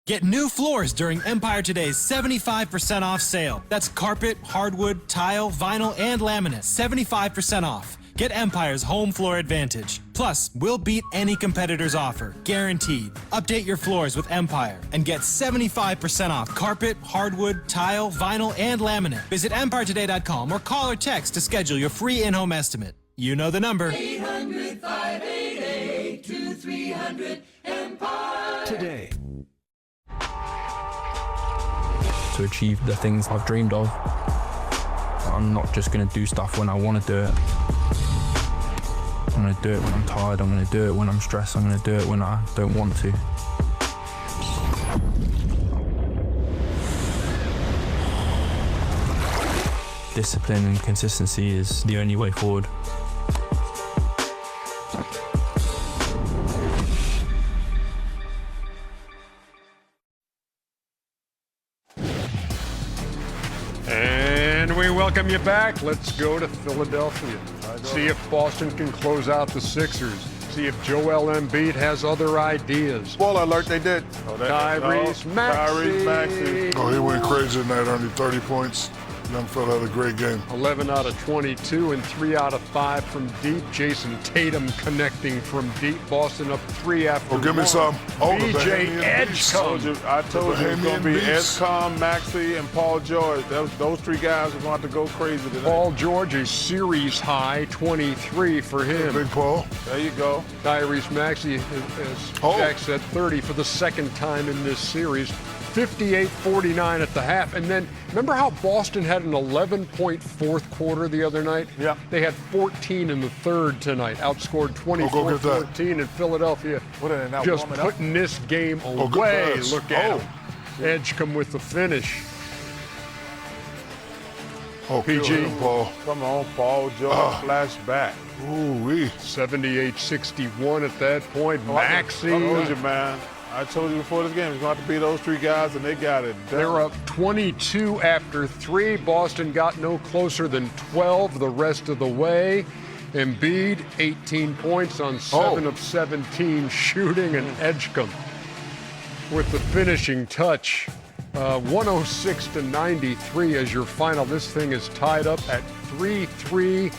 Get new floors during Empire Today's 75% off sale. That's carpet, hardwood, tile, vinyl, and laminate. 75% off. Get Empire's home floor advantage. Plus, we'll beat any competitor's offer. Guaranteed. Update your floors with Empire and get 75% off carpet, hardwood, tile, vinyl, and laminate. Visit EmpireToday.com or call or text to schedule your free in-home estimate. You know the number. 800-588-2300 Empire. Today. to achieve the things I've dreamed of. I'm not just going to do stuff when I want to do it. I'm going to do it when I'm tired. I'm going to do it when I'm stressed. I'm going to do it when I don't want to. Discipline and consistency is the only way forward. And we welcome you back. Let's go to Philadelphia. See if Boston can close out the Sixers. See if Joel Embiid has other ideas. Spoiler alert, they did. Tyrese Maxey. Oh, he went crazy tonight, earning 30 points. Young fella had a great game. 11 out of 22 and 3 out of 5 from deep. Jason Tatum connecting from deep. Boston up 3 after give me one. some. Oh, the BJ Bahamian Edgecombe. I told you it was going to be Bahamian beast. Edgecombe, Maxey, and Paul George. Those three guys are going to go crazy tonight. Paul George, a series high 23 for him. Big Paul. There you go. Tyrese Maxey, as Jack said, 30 for the second time in this series. 58-49 at the half. And then, remember how Boston had an 11-point fourth quarter the other night? Yeah. They had 14 in the third tonight, outscored 24-14 in Philadelphia. Just putting this game away. Look at him. Edgecombe with the finish. PG. Paul. Come on, Paul George, flashback. Ooh-wee. 78-61 at that point. Maxey. I told you, man. I told you before this game, it's going to have to be those three guys, and they got it done. They're up 22 after 3. Boston got no closer than 12 the rest of the way. Embiid, 18 points on 7 of 17 shooting, and Edgecombe with the finishing touch. 106-93 as your final. This thing is tied up at 3-3.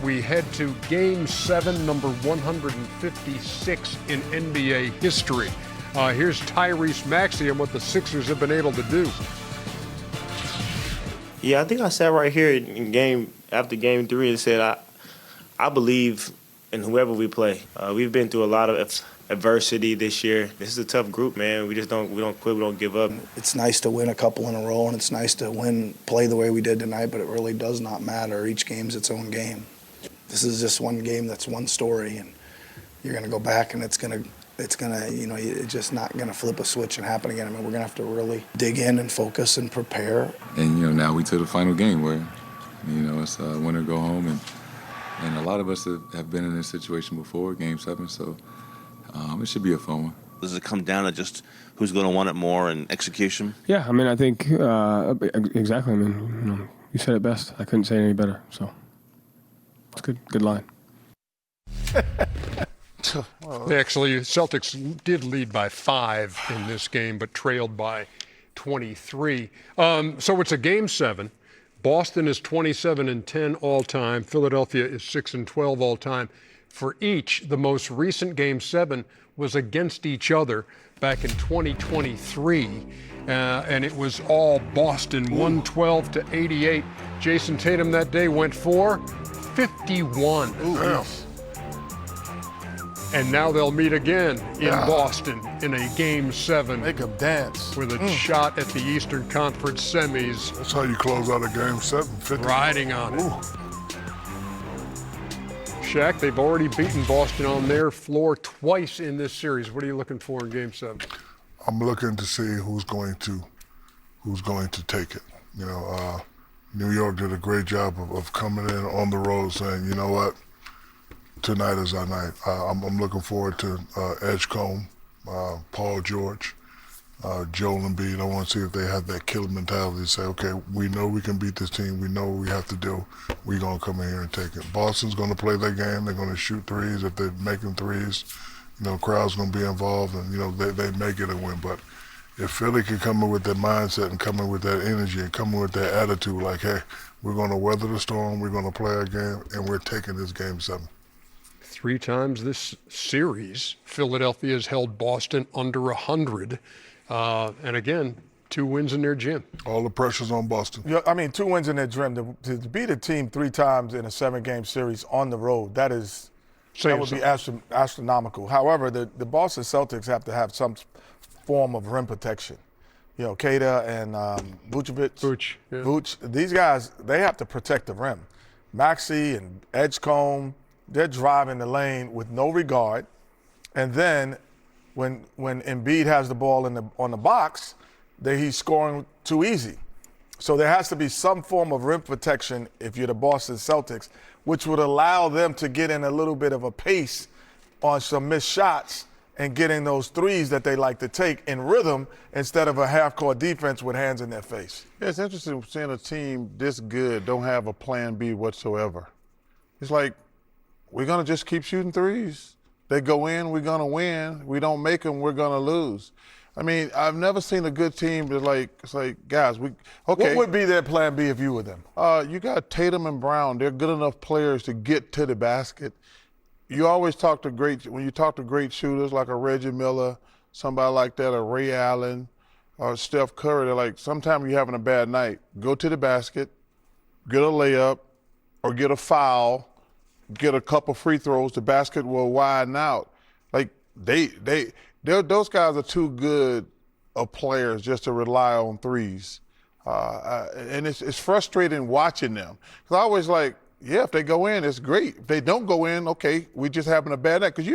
We head to Game 7, number 156 in NBA history. Here's Tyrese Maxey and what the Sixers have been able to do. Yeah, I think I sat right here after Game 3 and said I believe in whoever we play. We've been through a lot of adversity this year. This is a tough group, man. We don't quit. We don't give up. It's nice to win a couple in a row, and it's nice to play the way we did tonight. But it really does not matter. Each game's its own game. This is just one game. That's one story, and you're going to go back, and it's just not going to flip a switch and happen again. I mean, we're going to have to really dig in and focus and prepare. And, now we to the final game where, it's win or go home. And a lot of us have been in this situation before, Game 7, so it should be a fun one. Does it come down to just who's going to want it more and execution? Yeah, I think exactly. You said it best. I couldn't say it any better, so it's good. Good line. Actually, Celtics did lead by 5 in this game, but trailed by 23. So it's a Game 7. Boston is 27-10 all time. Philadelphia is 6-12 all time. For each, the most recent Game 7 was against each other back in 2023, and it was all Boston, 112-88. Jason Tatum that day went for 51. And now they'll meet again in Boston in a Game 7. Make them dance. With a shot at the Eastern Conference semis. That's how you close out a Game 7. 50. Riding on it. Shaq, they've already beaten Boston on their floor twice in this series. What are you looking for in Game 7? I'm looking to see who's going to take it. New York did a great job of coming in on the road saying, you know what? Tonight is our night. I'm looking forward to Edgecombe, Paul George, Joel Embiid. I want to see if they have that killer mentality to say, okay, we know we can beat this team. We know what we have to do. We're going to come in here and take it. Boston's going to play their game. They're going to shoot threes. If they're making threes, crowd's going to be involved, and, they may get a win. But if Philly can come in with that mindset and come in with that energy and come in with that attitude like, hey, we're going to weather the storm, we're going to play our game, and we're taking this Game 7. 3 times this series, Philadelphia has held Boston under 100. And again, 2 wins in their gym. All the pressure's on Boston. Yeah, 2 wins in their gym. To beat a team 3 times in a 7-game series on the road, that would be astronomical. However, the Boston Celtics have to have some form of rim protection. You know, Keita and Vucevic. Vuce. These guys, they have to protect the rim. Maxey and Edgecombe, they're driving the lane with no regard. And then when Embiid has the ball on the box, he's scoring too easy. So there has to be some form of rim protection if you're the Boston Celtics, which would allow them to get in a little bit of a pace on some missed shots and getting those threes that they like to take in rhythm instead of a half-court defense with hands in their face. Yeah, it's interesting seeing a team this good don't have a plan B whatsoever. It's like, we're going to just keep shooting threes. They go in, we're going to win. We don't make them, we're going to lose. I mean, I've never seen a good team that it's like, guys, okay. What would be their plan B if you were them? You got Tatum and Brown. They're good enough players to get to the basket. You always when you talk to great shooters like a Reggie Miller, somebody like that, or Ray Allen, or Steph Curry, they're like, sometimes you're having a bad night. Go to the basket, get a layup, or get a foul, get a couple free throws, the basket will widen out. Like, those guys are too good of players just to rely on threes. And it's frustrating watching them. Because I always like, yeah, if they go in, it's great. If they don't go in, okay, we just having a bad night. Because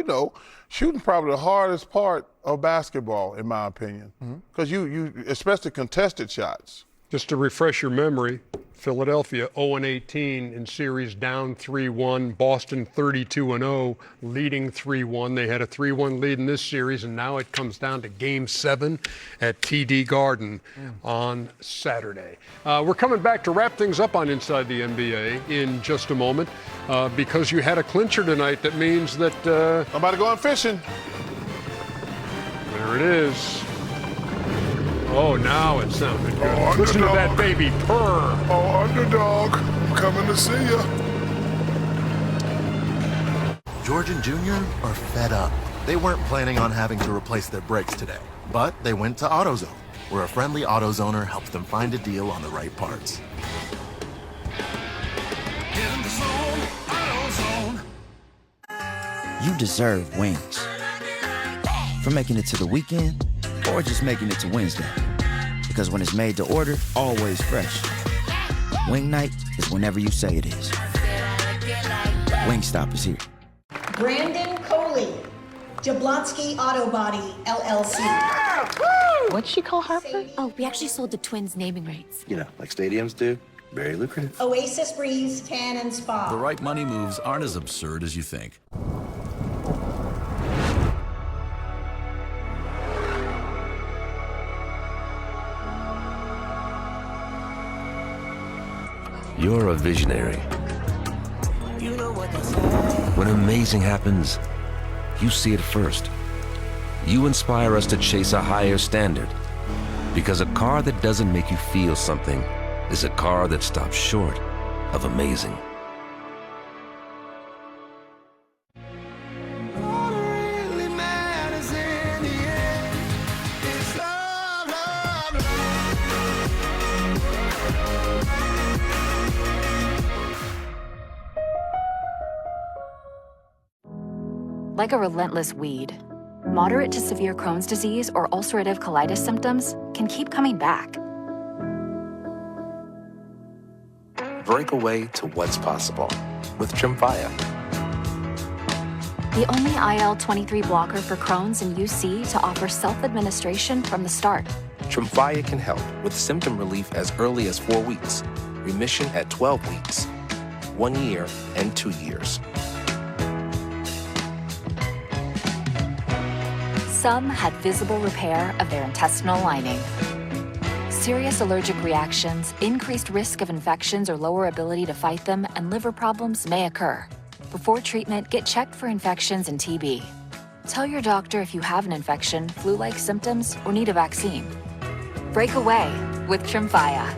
shooting probably the hardest part of basketball, in my opinion. Because you especially contested shots. Just to refresh your memory, Philadelphia 0-18 in series, down 3-1. Boston 32-0, leading 3-1. They had a 3-1 lead in this series, and now it comes down to Game 7 at TD Garden on Saturday. We're coming back to wrap things up on Inside the NBA in just a moment. Because you had a clincher tonight, that means that... I'm about to go on fishing. There it is. Oh, now it sounded good. Listen to that baby purr. Oh, underdog, I'm coming to see ya. George and Junior are fed up. They weren't planning on having to replace their brakes today, but they went to AutoZone, where a friendly AutoZoner helps them find a deal on the right parts. In the zone, AutoZone. You deserve wings. For making it to the weekend, or just making it to Wednesday. Because when it's made to order, always fresh. Wing night is whenever you say it is. Wingstop is here. Brandon Coley, Jablonski Auto Body, LLC. What'd she call Harper? Oh, we actually sold the Twins naming rights. You know, like stadiums do. Very lucrative. Oasis Breeze Tan and Spa. The right money moves aren't as absurd as you think. You're a visionary. When amazing happens, you see it first. You inspire us to chase a higher standard. Because a car that doesn't make you feel something is a car that stops short of amazing. Like a relentless weed, moderate to severe Crohn's disease or ulcerative colitis symptoms can keep coming back. Break away to what's possible with Tremfya. The only IL-23 blocker for Crohn's and UC to offer self-administration from the start. Tremfya can help with symptom relief as early as 4 weeks, remission at 12 weeks, 1 year, and 2 years. Some had visible repair of their intestinal lining. Serious allergic reactions, increased risk of infections or lower ability to fight them, and liver problems may occur. Before treatment, get checked for infections and TB. Tell your doctor if you have an infection, flu-like symptoms, or need a vaccine. Break away with Tremfya.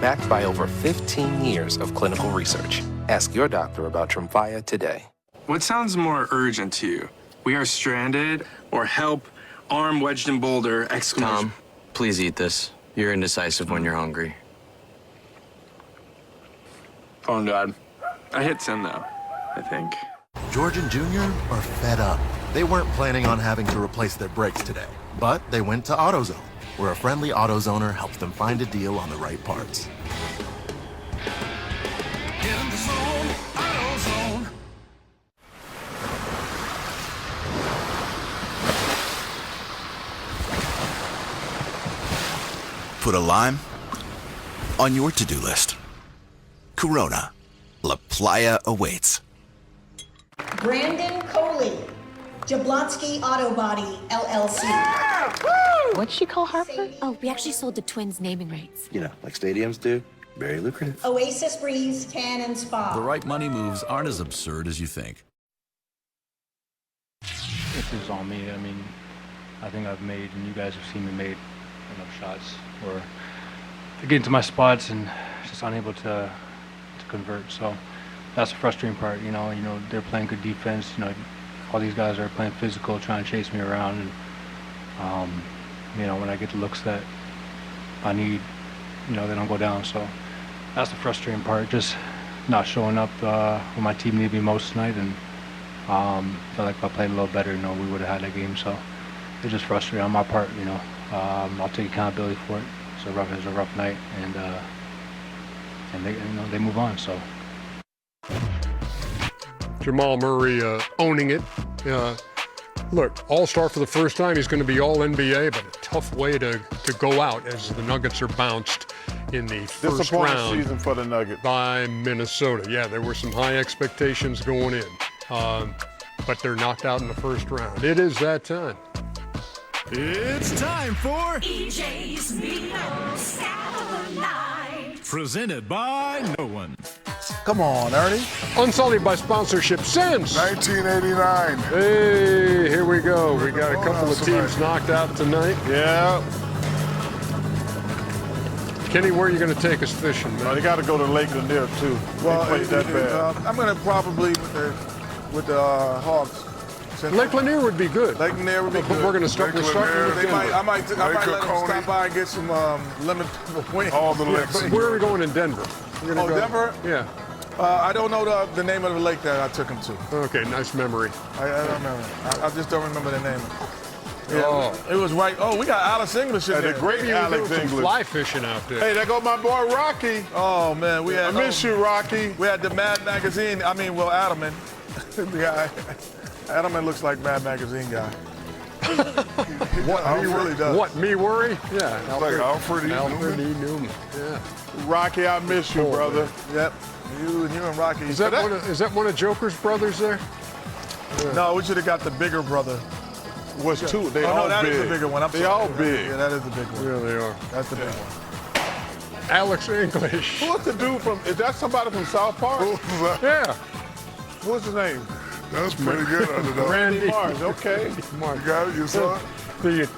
Backed by over 15 years of clinical research. Ask your doctor about Tremfya today. What sounds more urgent to you? We are stranded, or help, arm wedged in boulder, exclamation. Tom, please eat this. You're indecisive when you're hungry. Phone died. I hit send though, I think. George and Junior are fed up. They weren't planning on having to replace their brakes today, but they went to AutoZone, where a friendly AutoZoner helps them find a deal on the right parts. Get in the zone, AutoZone. Put a lime on your to-do list. Corona, La Playa awaits. Brandon Coley, Jablonski Auto Body, LLC. What'd she call Harper? Oh, we actually sold the Twins naming rights. You know, like stadiums do. Very lucrative. Oasis Breeze Tan and Spa. The right money moves aren't as absurd as you think. This is on me. I mean, I think I've made, and you guys have seen me made enough shots where to get into my spots and just unable to convert. So that's the frustrating part. You know, they're playing good defense. You know, all these guys are playing physical, trying to chase me around, and you know, when I get the looks that I need, you know, they don't go down. So that's the frustrating part. Just not showing up when my team needed me most tonight, and I feel like if I played a little better, you know, we would have had that game. So it's just frustrating on my part. You know, I'll take accountability for it. It was a rough night, and they, you know, they move on. So Jamal Murray owning it. Look, all-star for the first time. He's going to be all-NBA, but a tough way to go out as the Nuggets are bounced in the first Disappointing round season for the Nuggets. by Minnesota. Yeah, there were some high expectations going in, but they're knocked out in the first round. It is that time. It's time for EJ's Meatloaf Satellite. Presented by No One. Come on, Ernie. Unsullied by sponsorship since 1989. Hey, here we go. We got a couple of teams knocked out tonight. Yeah. Kenny, where are you going to take us fishing, man? They got to go to Lake Lanier, too. Well, they played that bad. I'm going to probably with the Hawks. Lake Lanier would be good. Lake Lanier would be good. We're going to start with Denver. I might let them stop by and get some lemon wings. All the lakes. Where are we going in Denver? Denver? Yeah. I don't know the name of the lake that I took him to. Okay, nice memory. I don't remember. I just don't remember the name. Yeah, Oh. It was right. Oh, we got Alex English in And there. the great Maybe we're Alex doing some English. fly fishing out there. Hey, there go my boy Rocky. Oh, man. We had, I miss you, Rocky. We had the Mad Magazine. I mean, well, Adelman. The guy. Adelman looks like Mad Magazine guy. What, he really does. What, me worry? Yeah. Like Alfred E. Newman. Yeah. Rocky, I miss you, brother. Yep. You and Rocky. Is that one of Joker's brothers there? No, we should have got the bigger brother. Was two. They all no, that big. is the bigger one. They all big. Yeah, that is the big one. Yeah, they are. That's the big one. Alex English. What's the dude from? Is that somebody from South Park? Yeah. What's his name? That's pretty good, underdog. Randy Mars. Okay. You got it? You saw it? The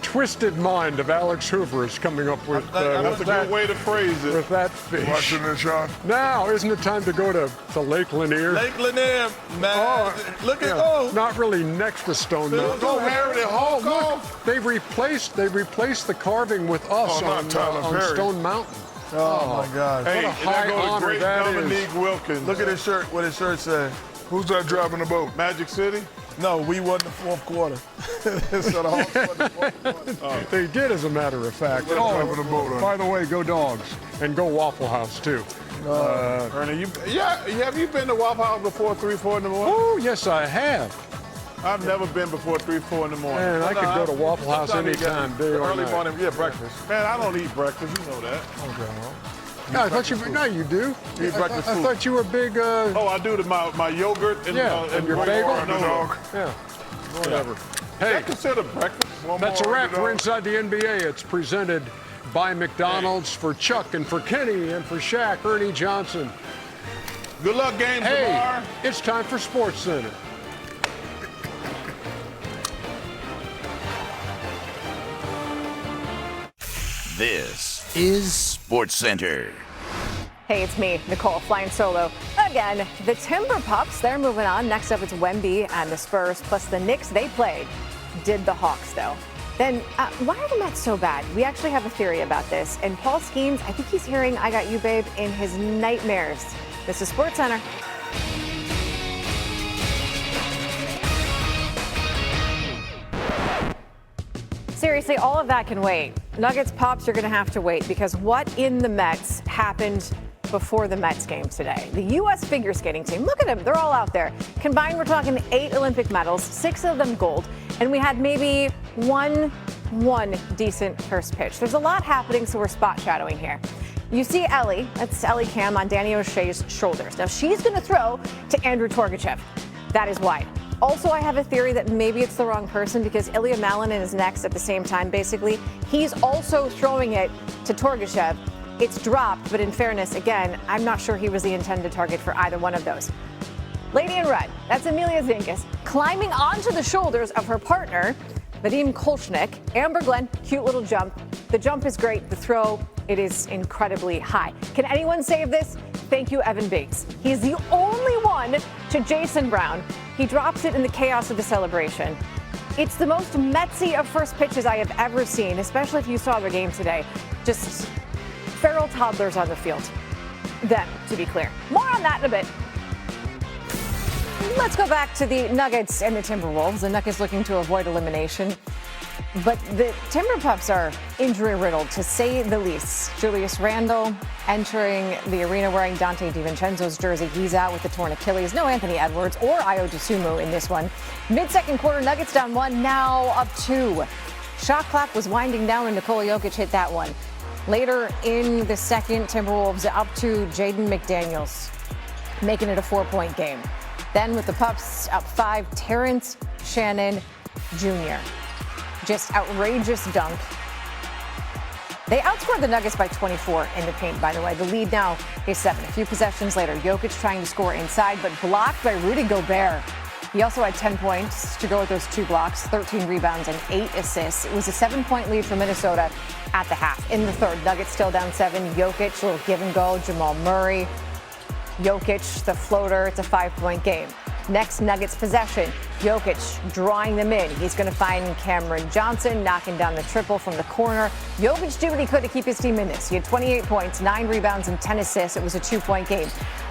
twisted mind of Alex Hoover is coming up with That's a good way to phrase it. with that fish. Watching it, Sean? Now, isn't it time to go to Lake Lanier? Lake Lanier, man. Look at Not really next to Stone Mountain. Go Harry Hawk. Look, they replaced the carving with us not Tyler on Perry. Stone Mountain. Oh my God. Hey, What a and high there goes honor great that is. Dominique Wilkins. Look at his shirt. What his shirt said. Who's that driving the boat? Magic City. No, we won the fourth quarter. So the Hawks won the fourth quarter. They did, as a matter of fact. driving the boat, By the way, go Dogs and go Waffle House too. Ernie, have you been to Waffle House before 3, 4 in the morning? Oh, yes, I have. I've never been before 3, 4 in the morning. Man, I could go to Waffle House anytime, day or Early night. morning, breakfast. Man, I don't eat breakfast. You know that. No, I thought you. No, you do. Eat breakfast I food. thought you were big. Oh, I do my yogurt and and your one bagel. more underdog. Yeah, whatever. Is Hey, that considered breakfast? that's a more wrap for underdog. Inside the NBA. It's presented by McDonald's for Chuck and for Kenny and for Shaq, Ernie Johnson. Good luck, games Hey, tomorrow. it's time for Sports Center. This is Sports Center. Hey, it's me, Nicole, flying solo again. The Timber Pups, they're moving on. Next up, it's Wemby and the Spurs, plus the Knicks. They played. Did the Hawks, though. Then, why are the Mets so bad? We actually have a theory about this. And Paul Skeens, I think he's hearing I Got You, Babe in his nightmares. This is Sports Center. Seriously, all of that can wait. Nuggets Pops, you're going to have to wait because what in the Mets happened before the Mets game today? The U.S. figure skating team, look at them. They're all out there. Combined, we're talking 8 Olympic medals, 6 of them gold, and we had maybe one decent first pitch. There's a lot happening, so we're spot shadowing here. You see Ellie, that's Ellie Kam on Danny O'Shea's shoulders. Now she's going to throw to Andrew Torgachev. That is wide. Also, I have a theory that maybe it's the wrong person because Ilya Malinin is next at the same time, basically. He's also throwing it to Torgachev. It's dropped, but in fairness, again, I'm not sure he was the intended target for either one of those. Lady in red, that's Emilia Zingas, climbing onto the shoulders of her partner, Vadim Kolchnik. Amber Glenn, cute little jump. The jump is great. The throw, it is incredibly high. Can anyone save this? Thank you, Evan Biggs. He's the only one to Jason Brown. He drops it in the chaos of the celebration. It's the most Metsy of first pitches I have ever seen, especially if you saw the game today. Just feral toddlers on the field. Them, to be clear. More on that in a bit. Let's go back to the Nuggets and the Timberwolves. The Nuggets looking to avoid elimination. But the Timber Pups are injury-riddled, to say the least. Julius Randle entering the arena wearing Dante DiVincenzo's jersey. He's out with the torn Achilles. No Anthony Edwards or Ayo Dosunmu in this one. Mid-second quarter, Nuggets down 1, now up 2. Shot clock was winding down and Nikola Jokic hit that one. Later in the second, Timberwolves up to Jaden McDaniels, making it a 4-point game. Then with the Pups up 5, Terrence Shannon Jr. Just outrageous dunk. They outscored the Nuggets by 24 in the paint, by the way. The lead now is 7. A few possessions later, Jokic trying to score inside, but blocked by Rudy Gobert. He also had 10 points to go with those 2 blocks, 13 rebounds, and 8 assists. It was a 7-point lead for Minnesota at the half. In the third, Nuggets still down 7. Jokic, little give and go. Jamal Murray. Jokic, the floater. It's a 5-point game. Next Nuggets possession, Jokic drawing them in. He's going to find Cameron Johnson, knocking down the triple from the corner. Jokic did what he could to keep his team in this. He had 28 points, 9 rebounds, and 10 assists. It was a 2-point game.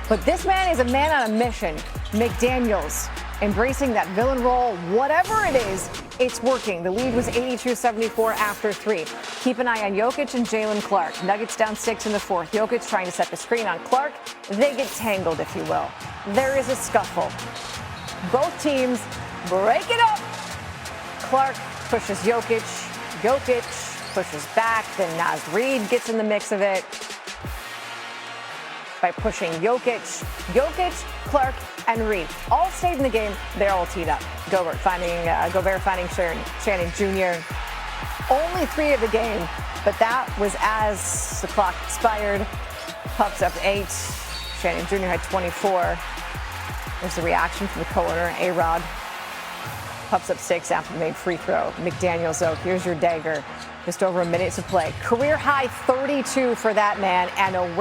But this man is a man on a mission. McDaniels embracing that villain role. Whatever it is, it's working. The lead was 82-74 after 3. Keep an eye on Jokic and Jalen Clark. Nuggets down 6 in the fourth. Jokic trying to set the screen on Clark. They get tangled, if you will. There is a scuffle. Both teams break it up. Clark pushes Jokic. Jokic pushes back. Then Naz Reid gets in the mix of it by pushing Jokic. Jokic, Clark, and Reid all stayed in the game. They're all teed up. Gobert finding Shannon Jr. Only 3 of the game, but that was as the clock expired. Pups up 8. Shannon Jr. had 24. There's the reaction from the co-owner, A-Rod. Pups up 6 after the made free throw. McDaniels, though, here's your dagger. Just over a minute to play. Career high 32 for that man and a